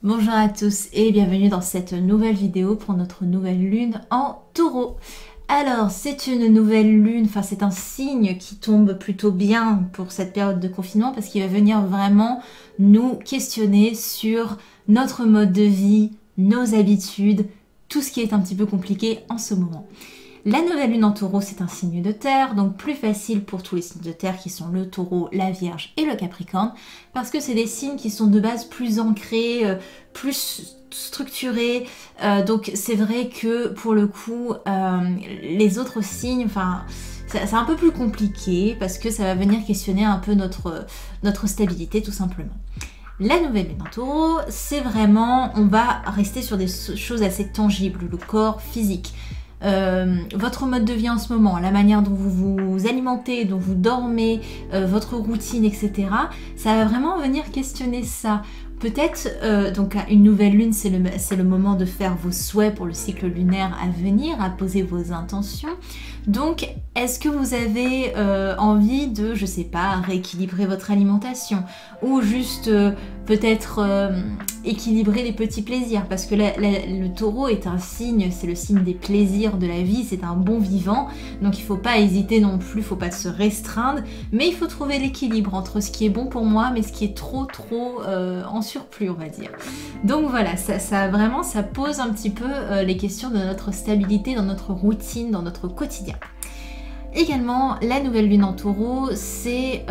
Bonjour à tous et bienvenue dans cette nouvelle vidéo pour notre nouvelle lune en taureau. Alors c'est une nouvelle lune, enfin c'est un signe qui tombe plutôt bien pour cette période de confinement parce qu'il va venir vraiment nous questionner sur notre mode de vie, nos habitudes, tout ce qui est un petit peu compliqué en ce moment. La nouvelle lune en taureau, c'est un signe de terre, donc plus facile pour tous les signes de terre qui sont le taureau, la vierge et le capricorne, parce que c'est des signes qui sont de base plus ancrés, plus structurés, donc c'est vrai que pour le coup, les autres signes, enfin, c'est un peu plus compliqué, parce que ça va venir questionner un peu notre stabilité tout simplement. La nouvelle lune en taureau, c'est vraiment, on va rester sur des choses assez tangibles, le corps physique. Votre mode de vie en ce moment, la manière dont vous vous alimentez, dont vous dormez, votre routine, etc. Ça va vraiment venir questionner ça. Peut-être, donc une nouvelle lune, c'est le moment de faire vos souhaits pour le cycle lunaire à venir, à poser vos intentions. Donc, est-ce que vous avez envie de, je sais pas, rééquilibrer votre alimentation ou juste peut-être équilibrer les petits plaisirs? Parce que le taureau est un signe, c'est le signe des plaisirs de la vie, c'est un bon vivant. Donc, il ne faut pas hésiter non plus, il ne faut pas se restreindre, mais il faut trouver l'équilibre entre ce qui est bon pour moi, mais ce qui est trop en surplus, on va dire. Donc voilà, ça vraiment, ça pose un petit peu les questions de notre stabilité dans notre routine, dans notre quotidien. Également, la nouvelle lune en taureau, c'est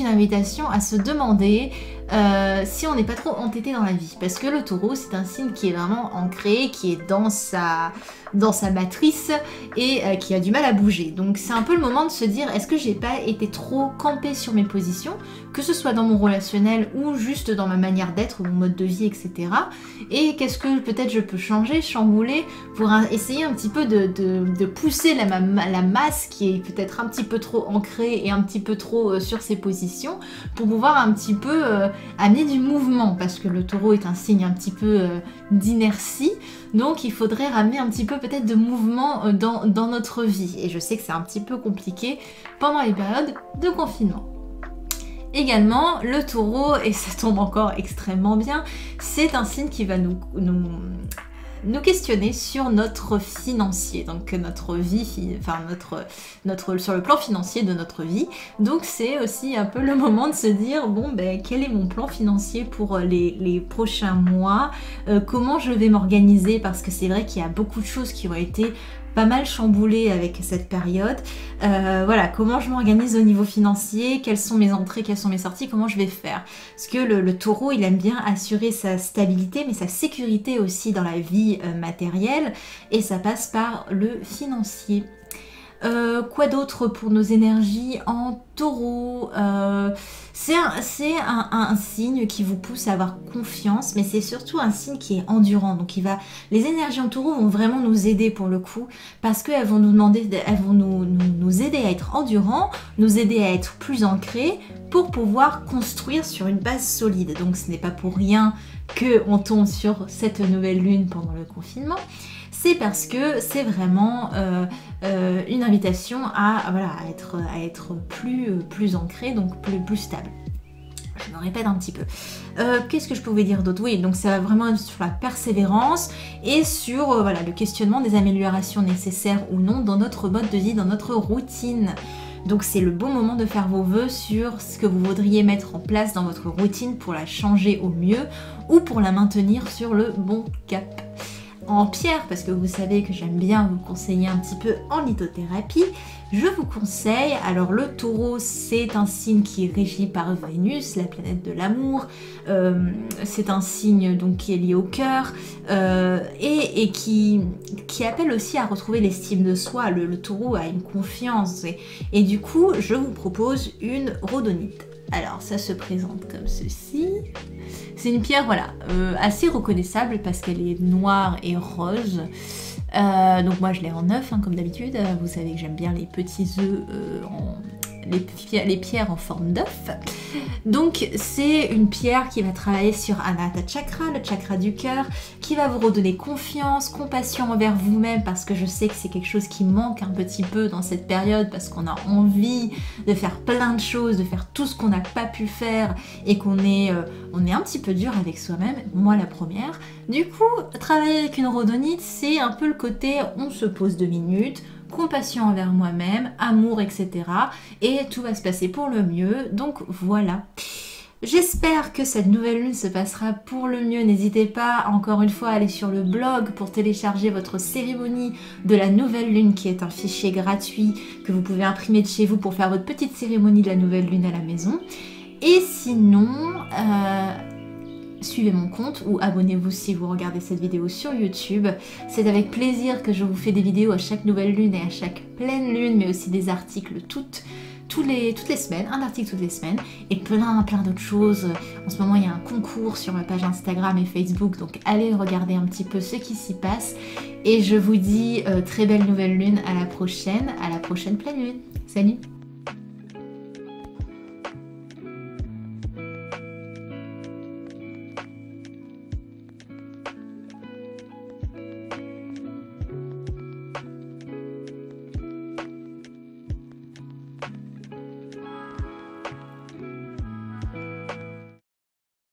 une invitation à se demander si on n'est pas trop entêté dans la vie. Parce que le taureau, c'est un signe qui est vraiment ancré, qui est dans sa matrice et qui a du mal à bouger. Donc c'est un peu le moment de se dire, est-ce que j'ai pas été trop campée sur mes positions, que ce soit dans mon relationnel ou juste dans ma manière d'être, mon mode de vie, etc. Et qu'est-ce que peut-être je peux changer, chambouler, pour essayer un petit peu de pousser la masse qui est peut-être un petit peu trop ancrée et un petit peu trop sur ses positions, pour pouvoir un petit peu amener du mouvement, parce que le taureau est un signe un petit peu d'inertie, donc il faudrait ramener un petit peu peut-être de mouvement dans notre vie. Et je sais que c'est un petit peu compliqué pendant les périodes de confinement. Également, le taureau, et ça tombe encore extrêmement bien, c'est un signe qui va nous questionner sur notre financier, donc notre vie, enfin sur le plan financier de notre vie. Donc c'est aussi un peu le moment de se dire, bon ben quel est mon plan financier pour les prochains mois, comment je vais m'organiser, parce que c'est vrai qu'il y a beaucoup de choses qui ont été pas mal chamboulé avec cette période. Voilà, comment je m'organise au niveau financier, quelles sont mes entrées, quelles sont mes sorties, comment je vais faire. Parce que le taureau, il aime bien assurer sa stabilité, mais sa sécurité aussi dans la vie matérielle, et ça passe par le financier. Quoi d'autre pour nos énergies en taureau? C'est un signe qui vous pousse à avoir confiance, mais c'est surtout un signe qui est endurant. Donc les énergies en taureau vont vraiment nous aider pour le coup, parce qu'elles vont nous demander, elles vont nous aider à être endurants, nous aider à être plus ancrés pour pouvoir construire sur une base solide. Donc ce n'est pas pour rien qu'on tombe sur cette nouvelle lune pendant le confinement. C'est parce que c'est vraiment une invitation à être plus ancré, donc plus stable. Je me répète un petit peu. Qu'est-ce que je pouvais dire d'autre? Oui, donc ça va vraiment être sur la persévérance et sur le questionnement des améliorations nécessaires ou non dans notre mode de vie, dans notre routine. Donc c'est le bon moment de faire vos vœux sur ce que vous voudriez mettre en place dans votre routine pour la changer au mieux ou pour la maintenir sur le bon cap. En pierre, parce que vous savez que j'aime bien vous conseiller un petit peu en lithothérapie, je vous conseille, alors le taureau, c'est un signe qui est régi par Vénus, la planète de l'amour, c'est un signe donc qui est lié au cœur et qui appelle aussi à retrouver l'estime de soi. Le taureau a une confiance et du coup je vous propose une rhodonite. Alors ça se présente comme ceci. C'est une pierre assez reconnaissable parce qu'elle est noire et rose. Donc moi je l'ai en 9 comme d'habitude. Vous savez que j'aime bien les petits œufs les pierres en forme d'œuf. Donc c'est une pierre qui va travailler sur Anahata Chakra, le chakra du cœur, qui va vous redonner confiance, compassion envers vous-même, parce que je sais que c'est quelque chose qui manque un petit peu dans cette période, parce qu'on a envie de faire plein de choses, de faire tout ce qu'on n'a pas pu faire, et qu'on est, on est un petit peu dur avec soi-même, moi la première. Du coup, travailler avec une rhodonite, c'est un peu le côté on se pose 2 minutes, compassion envers moi-même, amour, etc. Et tout va se passer pour le mieux. Donc voilà. J'espère que cette nouvelle lune se passera pour le mieux. N'hésitez pas, encore une fois, à aller sur le blog pour télécharger votre cérémonie de la nouvelle lune, qui est un fichier gratuit que vous pouvez imprimer de chez vous pour faire votre petite cérémonie de la nouvelle lune à la maison. Et sinon, suivez mon compte ou abonnez-vous si vous regardez cette vidéo sur YouTube. C'est avec plaisir que je vous fais des vidéos à chaque nouvelle lune et à chaque pleine lune, mais aussi des articles toutes les semaines, un article toutes les semaines, et plein d'autres choses. En ce moment, il y a un concours sur ma page Instagram et Facebook, donc allez regarder un petit peu ce qui s'y passe. Et je vous dis très belle nouvelle lune, à la prochaine pleine lune. Salut!